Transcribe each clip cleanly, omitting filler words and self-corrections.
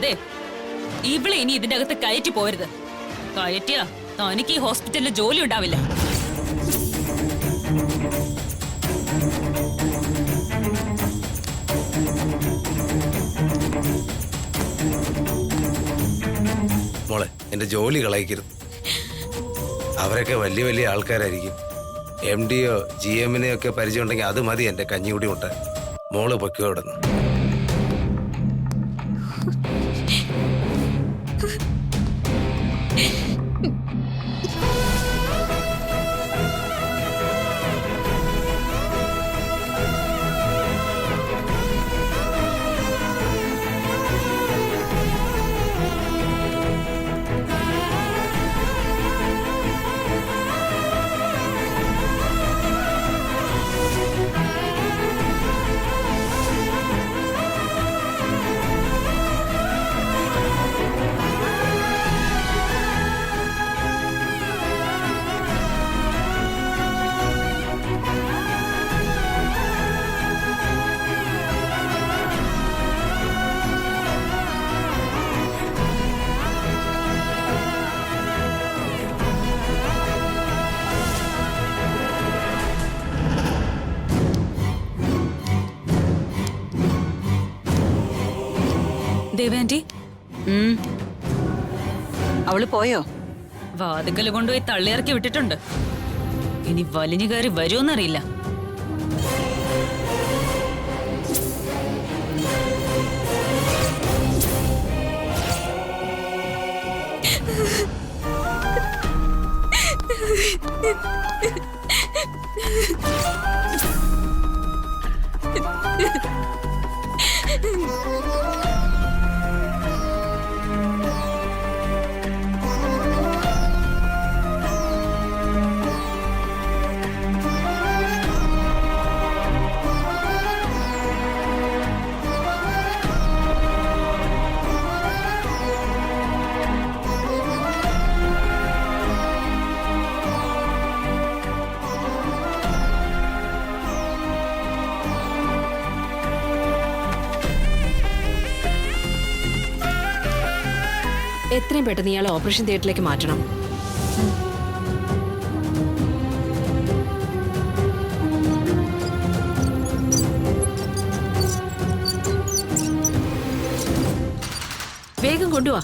അതെ, ഇവിടെ ഇനി ഇതിന്റെ അകത്ത് കയറ്റി പോരുത്. കയറ്റിയ തനിക്ക് ഈ ഹോസ്പിറ്റലിൽ ജോലി ഉണ്ടാവില്ല. മോളെ, എന്റെ ജോലി കളയിക്കരുത്. അവരൊക്കെ വലിയ വലിയ ആൾക്കാരായിരിക്കും. MD യോ GM ഒക്കെ പരിചയം ഉണ്ടെങ്കിൽ അത് മതി എന്റെ കഞ്ഞിയൂടി മുട്ട. മോള് പൊക്കോ ഇവിടുന്ന്. ദേവാന്റി, അവള് പോയോ? വാതുക്കല് കൊണ്ടുപോയി തള്ളിയിറക്കി വിട്ടിട്ടുണ്ട്. ഇനി വലിഞ്ഞു കയറി വരുമെന്നറിയില്ല. എത്രയും പെട്ടെന്ന് ഇയാളെ ഓപ്പറേഷൻ തിയേറ്ററിലേക്ക് മാറ്റണം. വേഗം കൊണ്ടുവാ.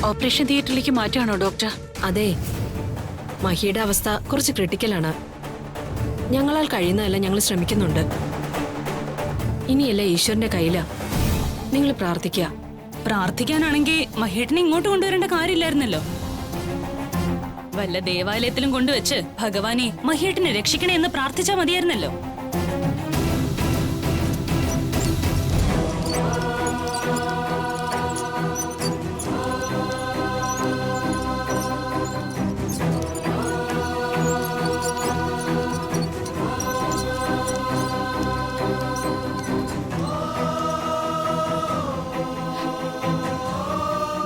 ഓപ്പറേഷൻ തിയേറ്ററിലേക്ക് മാറ്റാണോ ഡോക്ടർ? അതെ, മഹിയുടെ അവസ്ഥ കുറച്ച് ക്രിട്ടിക്കലാണ്. ഞങ്ങളാൽ കഴിയുന്നതല്ല ഞങ്ങൾ ശ്രമിക്കുന്നുണ്ട്. ഇനിയല്ല ഈശ്വരന്റെ കയ്യിലാ. നിങ്ങൾ പ്രാർത്ഥിക്കുക. പ്രാർത്ഥിക്കാനാണെങ്കിൽ മഹേട്ടനെ ഇങ്ങോട്ട് കൊണ്ടുവരേണ്ട കാര്യമില്ലായിരുന്നല്ലോ. വല്ല ദേവാലയത്തിലും കൊണ്ടുവച്ച് ഭഗവാനെ മഹേട്ടനെ രക്ഷിക്കണേ എന്ന് പ്രാർത്ഥിച്ചാൽ മതിയായിരുന്നല്ലോ.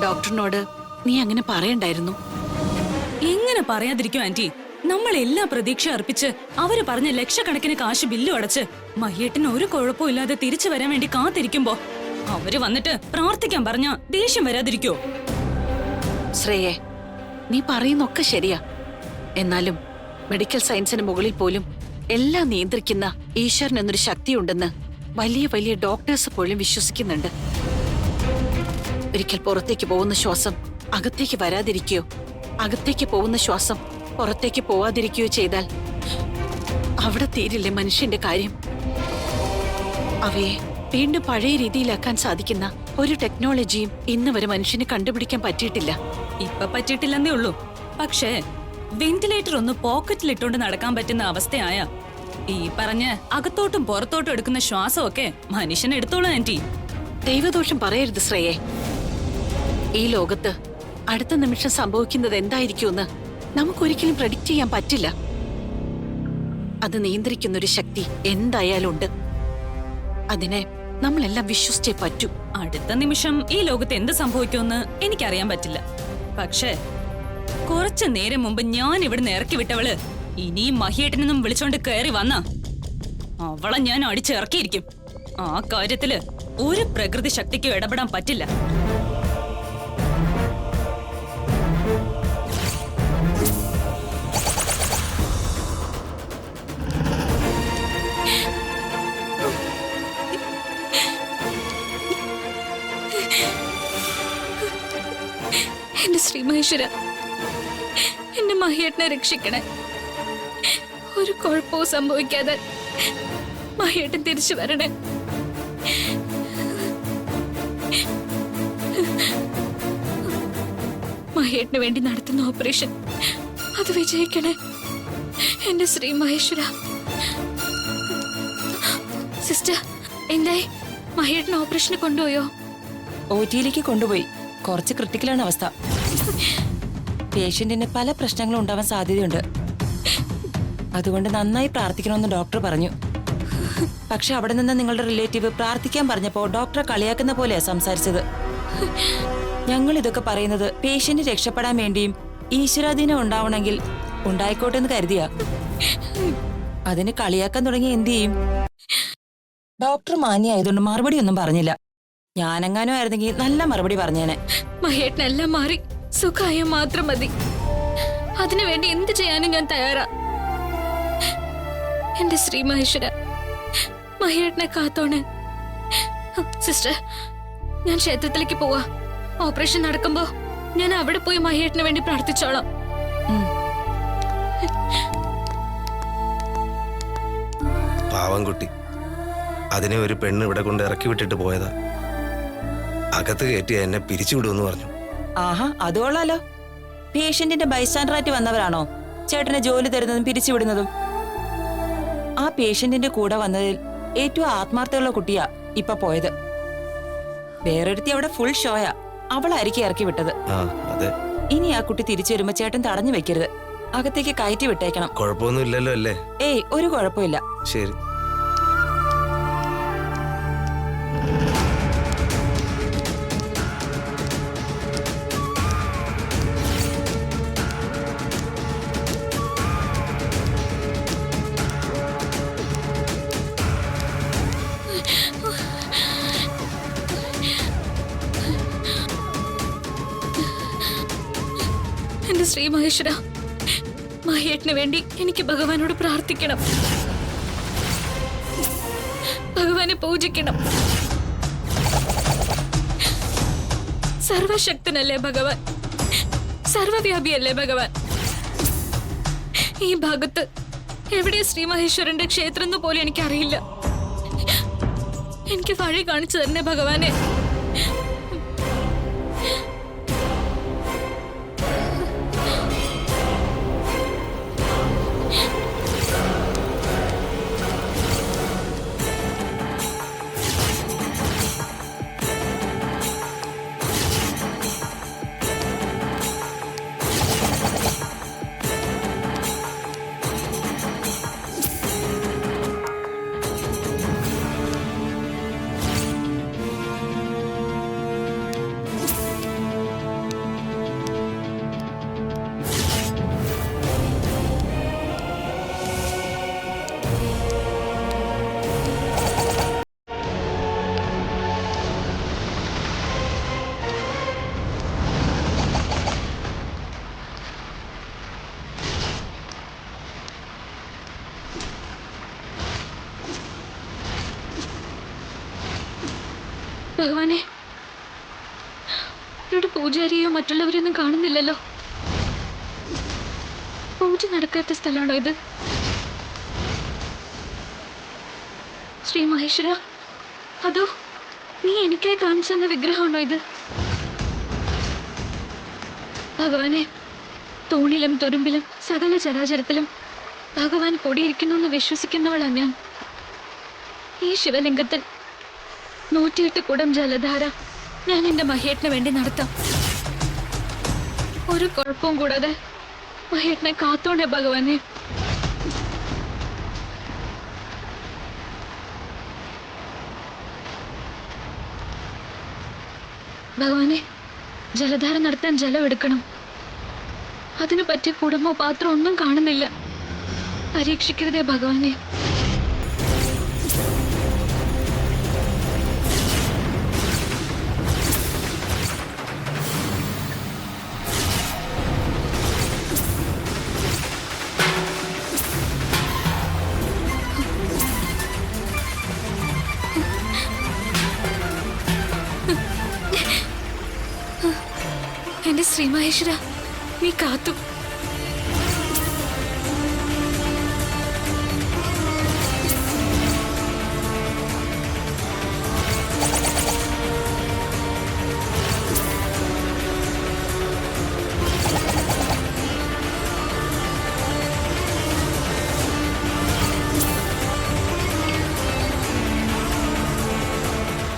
ഡോക്ടറിനോട് നീ അങ്ങനെ പറയണ്ടായിരുന്നു. എങ്ങനെ പറയാതിരിക്കും ആന്റി? നമ്മൾ എല്ലാ പ്രതീക്ഷ അർപ്പിച്ച് അവര് പറഞ്ഞ ലക്ഷക്കണക്കിന് കാശ് ബില്ലും അടച്ച് മഹിയേട്ടന് ഒരു കുഴപ്പവും ഇല്ലാതെ തിരിച്ചു വരാൻ വേണ്ടി കാത്തിരിക്കുമ്പോ അവര് വന്നിട്ട് പ്രാർത്ഥിക്കാൻ പറഞ്ഞ ദേഷ്യം വരാതിരിക്കോ? ശ്രേയെ, നീ പറയുന്നൊക്കെ ശരിയാ. എന്നാലും മെഡിക്കൽ സയൻസിന് മുകളിൽ പോലും എല്ലാം നിയന്ത്രിക്കുന്ന ഈശ്വരൻ എന്നൊരു ശക്തിയുണ്ടെന്ന് വലിയ വലിയ ഡോക്ടേഴ്സ് പോലും വിശ്വസിക്കുന്നുണ്ട്. ഒരിക്കൽ പുറത്തേക്ക് പോകുന്ന ശ്വാസം അകത്തേക്ക് വരാതിരിക്കുകയോ അകത്തേക്ക് പോകുന്ന ശ്വാസം പുറത്തേക്ക് പോവാതിരിക്കുകയോ ചെയ്താൽ അവിടെ തീരില്ലേ മനുഷ്യന്റെ കാര്യം. അവയെ വീണ്ടും പഴയ രീതിയിലാക്കാൻ സാധിക്കുന്ന ഒരു ടെക്നോളജിയും ഇന്ന് വരെ മനുഷ്യന് കണ്ടുപിടിക്കാൻ പറ്റിയിട്ടില്ല. ഇപ്പൊ പറ്റിയിട്ടില്ലെന്നേ ഉള്ളൂ. പക്ഷേ വെന്റിലേറ്റർ ഒന്ന് പോക്കറ്റിലിട്ടുകൊണ്ട് നടക്കാൻ പറ്റുന്ന അവസ്ഥയായ ഈ പറഞ്ഞ അകത്തോട്ടും പുറത്തോട്ടും എടുക്കുന്ന ശ്വാസമൊക്കെ മനുഷ്യനെ എടുത്തോളൂ ആന്റി. ദൈവദോഷം പറയരുത് ശ്രേയെ. ഈ ലോകത്ത് അടുത്ത നിമിഷം സംഭവിക്കുന്നത് എന്തായിരിക്കുമെന്ന് നമുക്കൊരിക്കലും പ്രഡിക്റ്റ് ചെയ്യാൻ പറ്റില്ല. അത് നിയന്ത്രിക്കുന്ന ഒരു ശക്തി എന്തായാലും ഉണ്ട്. അതിനെ നമ്മളെല്ലാം വിശ്വസിച്ചേ പറ്റൂ. അടുത്ത നിമിഷം ഈ ലോകത്ത് എന്ത് സംഭവിക്കുമെന്ന് എനിക്കറിയാൻ പറ്റില്ല. പക്ഷേ കുറച്ചു നേരം മുമ്പ് ഞാൻ ഇവിടുന്ന് ഇറക്കി വിട്ടവള് ഇനിയും മഹിയേട്ടനൊന്നും വിളിച്ചോണ്ട് കയറി വന്ന അവളെ ഞാൻ അടിച്ചിറക്കിയിരിക്കും. ആ കാര്യത്തില് ഒരു പ്രകൃതി ശക്തിക്കും ഇടപെടാൻ പറ്റില്ല. എന്റെ ശ്രീ മഹേശ്വര, എന്റെ മഹിയേട്ടനെ രക്ഷിക്കണേ. ഒരു കുഴപ്പവും സംഭവിക്കാതെ മഹിയേട്ടൻ തിരിച്ചു വരണേ. മഹിയേട്ടന് വേണ്ടി നടത്തുന്ന ഓപ്പറേഷൻ അത് വിജയിക്കണേ എന്റെ ശ്രീ മഹേശ്വര. സിസ്റ്റർ, എന്തായി? മഹിയേട്ടൻ ഓപ്പറേഷന് കൊണ്ടുപോയോ? OT-യിലേക്ക് കൊണ്ടുപോയി. കുറച്ച് ക്രിട്ടിക്കലാണ് അവസ്ഥ. പേഷ്യന്റിന് പല പ്രശ്നങ്ങളും ഉണ്ടാവാൻ സാധ്യതയുണ്ട്. അതുകൊണ്ട് നന്നായി പ്രാർത്ഥിക്കണമെന്ന് ഡോക്ടർ പറഞ്ഞു. പക്ഷെ അവിടെ നിന്ന് നിങ്ങളുടെ റിലേറ്റീവ് പ്രാർത്ഥിക്കാൻ പറഞ്ഞപ്പോ ഡോക്ടറെ കളിയാക്കുന്ന പോലെയാ സംസാരിച്ചത്. ഞങ്ങൾ ഇതൊക്കെ പറയുന്നത് പേഷ്യന്റ് രക്ഷപ്പെടാൻ വേണ്ടിയും ഈശ്വരാധീനം ഉണ്ടാവണമെങ്കിൽ ഉണ്ടായിക്കോട്ടെ എന്ന് കരുതിയാ. അതിന് കളിയാക്കാൻ തുടങ്ങി എന്ത് ചെയ്യും? ഡോക്ടർ മാന്യായതുകൊണ്ട് മറുപടി ഒന്നും പറഞ്ഞില്ല. ഞാനെങ്ങാനും ആയിരുന്നെങ്കിൽ നല്ല മറുപടി പറഞ്ഞേനെ. മഹേട്ടനെല്ലാം മാറി സുഖായ മാത്രം മതി. അതിനുവേണ്ടി എന്ത് ചെയ്യാനും ഞാൻ തയ്യാറാ. എന്റെ ശ്രീ മഹേശ്വര, മഹേട്ടനെ കാത്തോണ്. സിസ്റ്റർ, ഞാൻ ക്ഷേത്രത്തിലേക്ക് പോവാ. ഓപ്പറേഷൻ നടക്കുമ്പോ ഞാൻ അവിടെ പോയി മഹേട്ടന് വേണ്ടി പ്രാർത്ഥിച്ചോളാം. പാവം കുട്ടി, അതിനെ ഒരു പെണ്ണ് ഇവിടെ കൊണ്ട് ഇറക്കി വിട്ടിട്ട് പോയതാ. അകത്ത് കയറ്റി എന്നെ പിരിച്ചുവിടുമെന്ന് പറഞ്ഞു. ആഹാ, അത് കൊള്ളാലോ. പേഷ്യന്റിന്റെ ബൈസ്റ്റാൻഡറായിട്ട് വന്നവരാണോ ചേട്ടന് ജോലി തരുന്നതും പിരിച്ചുവിടുന്നതും? ആ പേഷ്യന്റിന്റെ കൂടെ വന്നതിൽ ഏറ്റവും ആത്മാർത്ഥമുള്ള കുട്ടിയാ ഇപ്പൊ പോയത്. വേറൊരുത്തി അവിടെ ഫുൾ ഷോയാ. അവളായിരിക്കും ഇറക്കി വിട്ടത്. ഇനി ആ കുട്ടി തിരിച്ചു വരുമ്പോ ചേട്ടൻ തടഞ്ഞു വെക്കരുത്. അകത്തേക്ക് കയറ്റി വിട്ടേക്കണം. കുഴപ്പമൊന്നും ഇല്ലല്ലോ അല്ലേ? ഏയ്, ഒരു കുഴപ്പമില്ല. ശരി. എന്റെ ശ്രീ മഹേശ്വര, മഹേട്ടന് വേണ്ടി എനിക്ക് ഭഗവാനോട് പ്രാർത്ഥിക്കണം. ഭഗവാനെ പൂജിക്കണം. സർവശക്തനല്ലേ ഭഗവാൻ, സർവവ്യാപിയല്ലേ ഭഗവാൻ. ഈ ഭാഗത്ത് എവിടെ ശ്രീ മഹേശ്വരന്റെ ക്ഷേത്രം എന്ന് പോലും എനിക്കറിയില്ല. എനിക്ക് വഴി കാണിച്ചു തരണേ ഭഗവാനെ. ഭഗവാനെ, ഇവിടെ പൂജാരിയോ മറ്റുള്ളവരെയൊന്നും കാണുന്നില്ലല്ലോ. പൂജ നടക്കാത്ത സ്ഥലമാണോ ഇത്? ശ്രീ മഹേശ്വര, അതോ നീ എനിക്കായി കാണിച്ചു തന്ന വിഗ്രഹമാണോ ഇത്? ഭഗവാനെ, തൂണിലും തുരുമ്പിലും സകല ചരാചരത്തിലും ഭഗവാൻ കൂടിയിരിക്കുന്നു എന്ന് വിശ്വസിക്കുന്നവളാണ് ഞാൻ. ഈ ശിവലിംഗത്തിൽ 108 കുടം ജലധാര ഞാൻ എന്റെ മഹേട്ടിന് വേണ്ടി നടത്താം. ഒരു കുഴപ്പവും കൂടാതെ മഹേട്ടിനെ കാത്തോണ്ടേ ഭഗവാനെ. ഭഗവാനെ, ജലധാര നടത്താൻ ജലം എടുക്കണം. അതിനു പറ്റിയ കുടമോ പാത്രം ഒന്നും കാണുന്നില്ല. പരീക്ഷിക്കരുതേ ഭഗവാനെ. എന്റെ ശ്രീ മഹേശ്വര, നീ കാത്തു.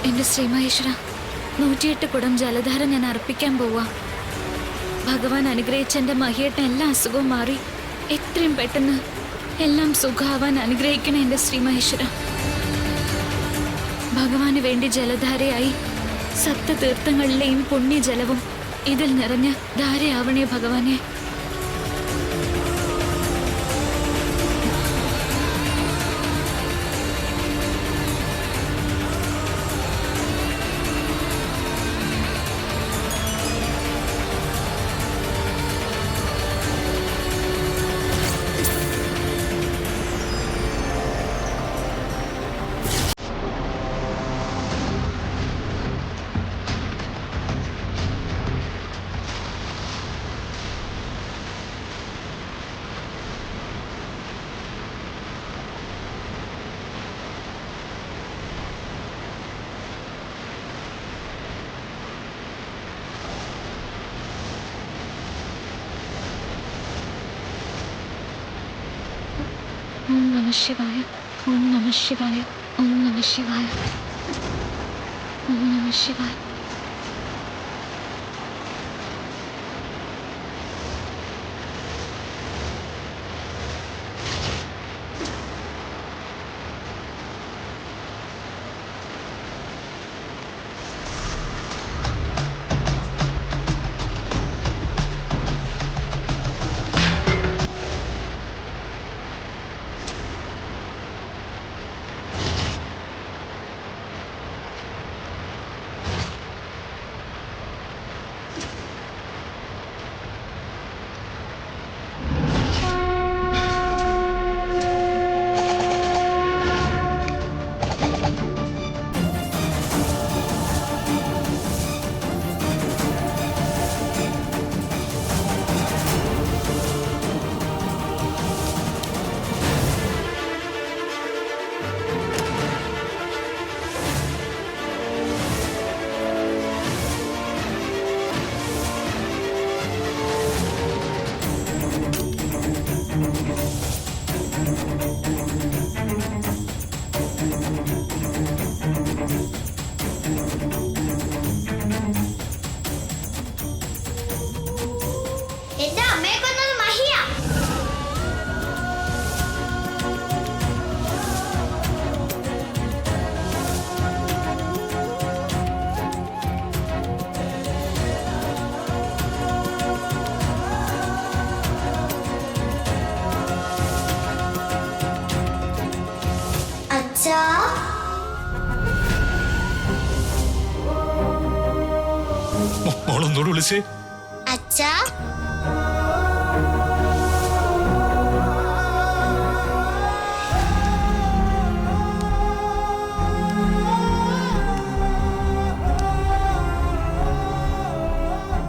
എന്റെ ശ്രീ മഹേശ്വര, 108 കുടം ജലധാര ഞാൻ അർപ്പിക്കാൻ പോവാ. ഭഗവാൻ അനുഗ്രഹിച്ച എന്റെ മഹിയേട്ടൻ എല്ലാ അസുഖവും മാറി എത്രയും പെട്ടെന്ന് എല്ലാം സുഖാവാൻ അനുഗ്രഹിക്കണേ എന്റെ ശ്രീ മഹേശ്വര. ഭഗവാന് വേണ്ടി ജലധാരയായി സപ്തതീർത്ഥങ്ങളിലെയും പുണ്യജലവും ഇതിൽ നിറഞ്ഞ് ധാരയാവണേ ഭഗവാനെ. ഓം നമഃ ശിവായ, ഓം നമഃ ശിവായ, ഓം നമഃ ശിവായ, ഓം നമഃ ശിവായ. മോളൊന്നോട് വിളിച്ചേ. അച്ഛാ,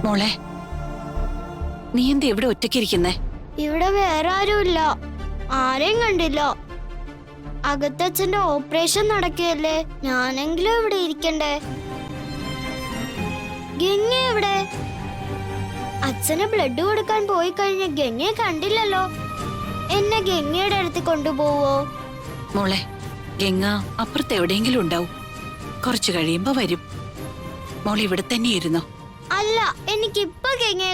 മോളെ, നീ എന്താ ഇവിടെ ഒറ്റയ്ക്കിരിക്കുന്നേ? ഇവിടെ വേറെ ആരുമില്ല, ആരെയും കണ്ടില്ല. അകത്തച്ഛന്റെ ഓപ്പറേഷൻ നടക്കുകയല്ലേ, ഞാനെങ്കിലും ഇവിടെ ഇരിക്കണ്ടേ. ഗംഗ എവിടെ? അച്ഛന് ബ്ലഡ് കൊടുക്കാൻ പോയി കഴിഞ്ഞ ഗംഗയെ കണ്ടില്ലല്ലോ. എന്നെ ഗംഗയുടെ അടുത്ത് കൊണ്ടുപോവോ? മോളെ, ഗംഗ അപ്പുറത്ത് എവിടെയെങ്കിലും ഉണ്ടാവും. കുറച്ചു കഴിയുമ്പോ വരും. മോൾ ഇവിടെ തന്നെ ഇരുന്നോ. അല്ല, എനിക്കിപ്പൊ ഗംഗയെ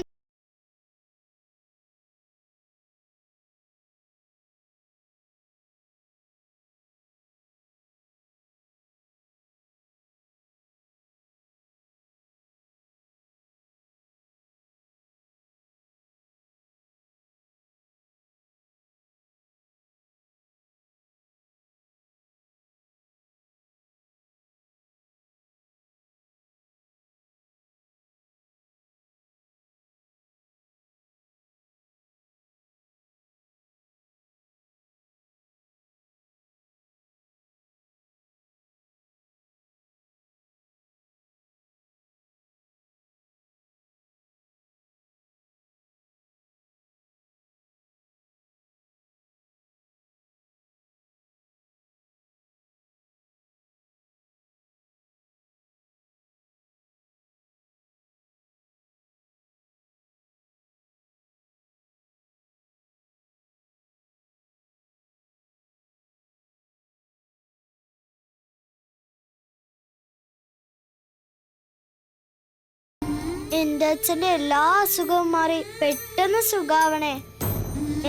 എന്റെ അച്ഛന്റെ എല്ലാ അസുഖവും മാറി പെട്ടെന്ന് സുഖാവണേ.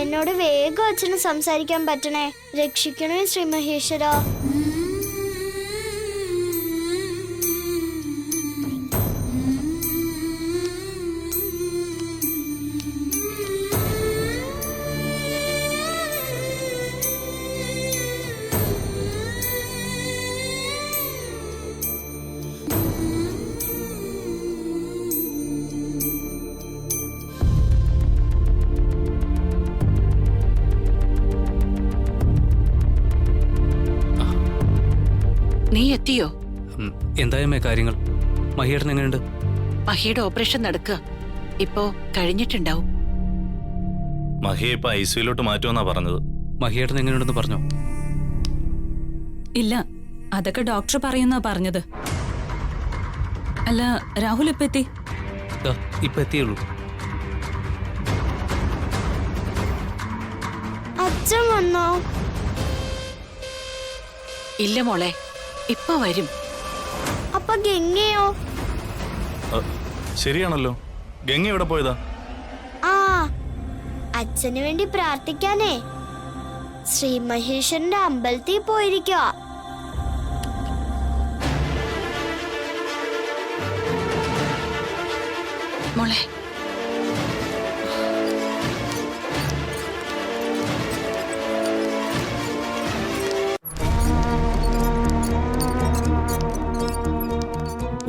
എന്നോട് വേഗം അച്ഛന് സംസാരിക്കാൻ പറ്റണേ. രക്ഷിക്കണേ ശ്രീ മഹേശ്വര. നീ എത്തിയോ? എന്തായമേ കാര്യങ്ങൾ? മഹിയേട്ടൻ എങ്ങനെയുണ്ട്? മഹിയുടെ ഓപ്പറേഷൻ നടക്കുക. ഇപ്പോ കഴിഞ്ഞിട്ടുണ്ടാവും. മഹിയെ ഇപ്പൊ ഐസിയുലോട്ട് മാറ്റുമെന്നാ പറഞ്ഞത്. മഹിയേട്ടൻ എങ്ങനെയുണ്ടെന്ന് പറഞ്ഞോ? ഇല്ല, അതൊക്കെ ഡോക്ടർ പറയുന്നാ പറഞ്ഞത്. അല്ല, രാഹുൽ ഇപ്പൊ എത്തി? ഇപ്പൊ എത്തിയുള്ളൂ. അച്ഛൻ വന്നോ? ഇല്ല മോളെ, ഇപ്പൊ വരും. അപ്പൊ ഗംഗയോ? ശരിയാണല്ലോ, ഗംഗ എവിടെ പോയതാ? ആ, അച്ഛന് വേണ്ടി പ്രാർത്ഥിക്കാനേ ശ്രീ മഹേശ്വരന്റെ അമ്പലത്തിൽ പോയിരിക്കുക. മോളെ,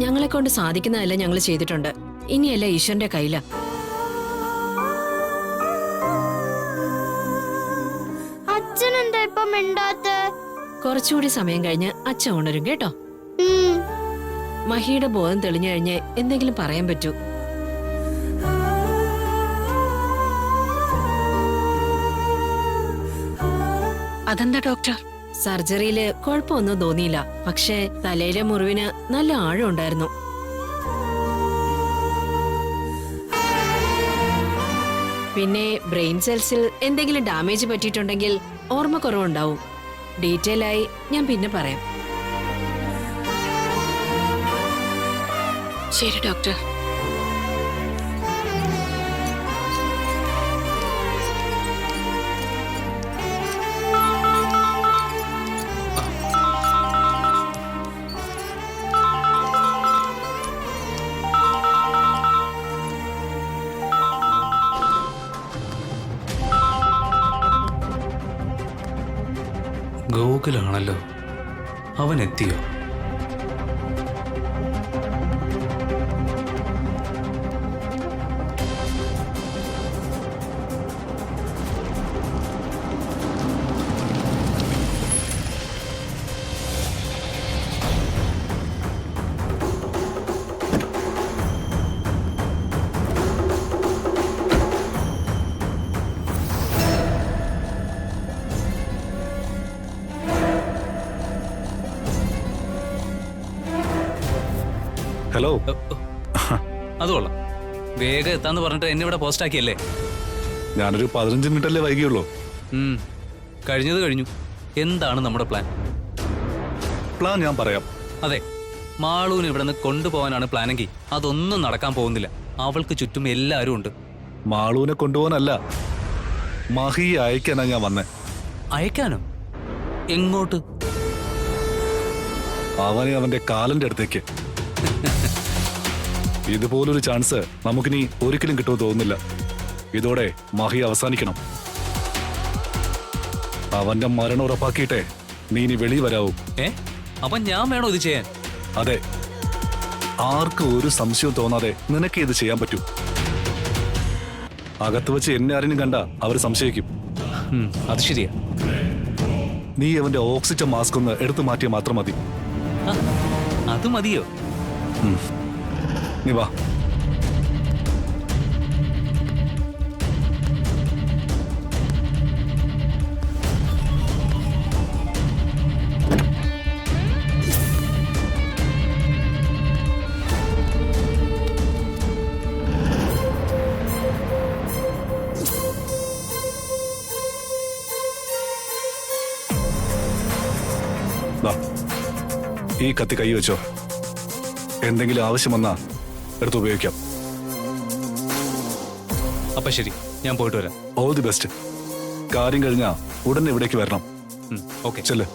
ഞങ്ങളെ കൊണ്ട് സാധിക്കുന്നതെല്ലാം ഞങ്ങൾ ചെയ്തിട്ടുണ്ട്. ഇനിയല്ല ഈശ്വരന്റെ കയ്യില. അച്ഛൻ എന്താ ഇപ്പൊ മിണ്ടാത്ത? കുറച്ചുകൂടി സമയം കഴിഞ്ഞ് അച്ഛൻ ഉണരും കേട്ടോ. മഹിയുടെ ബോധം തെളിഞ്ഞു കഴിഞ്ഞ് എന്തെങ്കിലും പറയാൻ പറ്റൂ. അതെന്താ ഡോക്ടർ? സർജറിയില് കുഴപ്പമൊന്നും തോന്നിയില്ല. പക്ഷേ തലയിലെ മുറിവിന് നല്ല ആഴം ഉണ്ടായിരുന്നു. പിന്നെ ബ്രെയിൻ സെൽസിൽ എന്തെങ്കിലും ഡാമേജ് പറ്റിയിട്ടുണ്ടെങ്കിൽ ഓർമ്മക്കുറവുണ്ടാവും. ഡീറ്റെയിൽ ആയി ഞാൻ പിന്നെ പറയാം. ശരി ഡോക്ടർ. ഗോകുലാണല്ലോ, അവൻ എത്തിയോ? ഹലോ. അത് കൊള്ളാം, വേഗം എത്താന്ന് പറഞ്ഞിട്ട് എന്നെ ഇവിടെ പോസ്റ്റ് ആക്കിയല്ലേ? ഞാനൊരു 15 മിനിറ്റല്ലേ വൈകിയുള്ളൂ. കഴിഞ്ഞത് കഴിഞ്ഞു. എന്താണ് നമ്മുടെ പ്ലാൻ? പ്ലാൻ ഞാൻ പറയാം. അതെ, മാളൂന് ഇവിടെ നിന്ന് കൊണ്ടുപോകാനാണ് പ്ലാനെങ്കിൽ അതൊന്നും നടക്കാൻ പോകുന്നില്ല. അവൾക്ക് ചുറ്റും എല്ലാവരും ഉണ്ട്. മാളൂനെ കൊണ്ടുപോകാനല്ല, മഹിയെ അയക്കാനാ ഞാൻ വന്നേ. അയക്കാനോ? എങ്ങോട്ട്? അവനെ അവന്റെ കാലന്റെ അടുത്തേക്ക്. ഇതുപോലൊരു ചാൻസ് നമുക്കിനി ഒരിക്കലും കിട്ടുമോ തോന്നുന്നില്ല. ഇതോടെ മഹി അവസാനിക്കണം. അവന്റെ മരണം ഉറപ്പാക്കിയിട്ടേ നീ ഇനി വെളി വരാവൂ. അപ്പൊ ഞാൻ വേണോ ഇത് ചെയ്യാൻ? അതെ, ആർക്കും ഒരു സംശയവും തോന്നാതെ നിനക്ക് ഇത് ചെയ്യാൻ പറ്റൂ. അകത്ത് വെച്ച് എന്നെ ആരെങ്കിലും കണ്ട അവർ സംശയിക്കും. അത് ശരിയാ. നീ അവന്റെ ഓക്സിജൻ മാസ്ക് ഒന്ന് എടുത്തു മാറ്റിയാൽ മാത്രം മതി. അത് മതിയോ? നീ വാ. ഈ കത്തി കൈ വെച്ചോ. എന്തെങ്കിലും ആവശ്യം വന്നാ എടുത്ത് ഉപയോഗിക്കാം. അപ്പൊ ശരി, ഞാൻ പോയിട്ട് വരാം. All the best. കാര്യം കഴിഞ്ഞാ ഉടനെ ഇവിടേക്ക് വരണം. ഓക്കെ, ചെല്ല്.